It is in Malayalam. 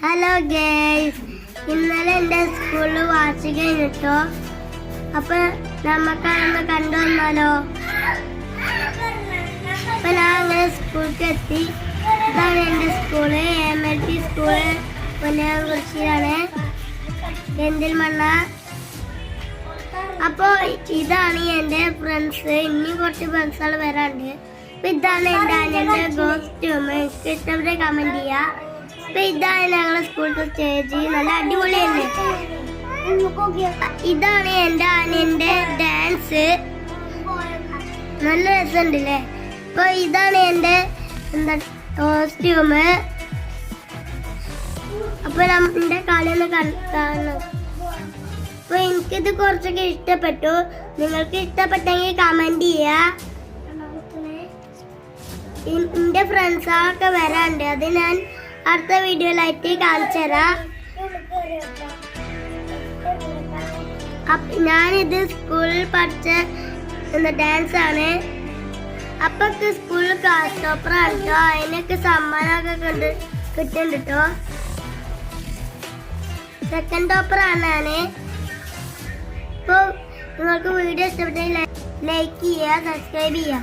ഹലോ ഗേൾസ്, ഇന്നലെ എൻ്റെ സ്കൂളിൽ വാർഷികം കഴിഞ്ഞിട്ടോ. അപ്പൊ നമുക്കതൊന്ന് കണ്ടു വന്നാലോ? അപ്പൊ ഞാൻ അങ്ങനെ സ്കൂളിലേക്ക് എത്തി. ഇതാണ് എൻ്റെ സ്കൂള്, MLP സ്കൂള് പൊന്നകുറിച്ചിയാണ്, പെരിന്തൽമണ്ണ. അപ്പൊ ഇതാണ് എൻ്റെ ഫ്രണ്ട്സ്. ഇനി കുറച്ച് ഫ്രണ്ട്സുകൾ വരാണ്ട്. അപ്പൊ ഇതാണ് എൻ്റെ അനിയൻ്റെ കോസ്റ്റ്യൂം. എനിക്ക് ഇഷ്ടപ്പെട്ട കമന്റ് ചെയ്യാ. അപ്പൊ ഇതാണ് ഞങ്ങളുടെ സ്കൂളിലത്തെ സ്റ്റേജ്, നല്ല അടിപൊളിയല്ലേ? ഇതാണ് എൻ്റെ അനിയൻ്റെ ഡാൻസ്, നല്ല രസമുണ്ടല്ലേ? അപ്പൊ ഇതാണ് എൻ്റെ കോസ്റ്റ്യൂം. അപ്പൊ നമ്മുടെ കളി ഒന്ന് കാണണം. അപ്പൊ എനിക്കിത് കുറച്ചൊക്കെ ഇഷ്ടപ്പെട്ടു. നിങ്ങൾക്ക് ഇഷ്ടപ്പെട്ടെങ്കിൽ കമന്റ് ചെയ്യാ. എന്റെ ഫ്രണ്ട്സൊക്കെ വരാണ്ട്, അത് ഞാൻ അടുത്ത വീഡിയോയിലായിട്ട് കാണിച്ചു തരാം. ഞാനിത് സ്കൂളിൽ പഠിച്ച ഡാൻസ് ആണ്. അപ്പൊ സ്കൂളിൽ ക്ലാസ് ടോപ്പർ ആണ് കേട്ടോ. അതിനൊക്കെ സമ്മാനമൊക്കെ കിട്ടുന്നുണ്ട് കേട്ടോ. സെക്കൻഡ് ടോപ്പർ ആണ് ഞാന്. അപ്പോൾ നിങ്ങൾക്ക് വീഡിയോ ഇഷ്ടപ്പെട്ടെങ്കിൽ ലൈക്ക് ചെയ്യുക, സബ്സ്ക്രൈബ് ചെയ്യുക.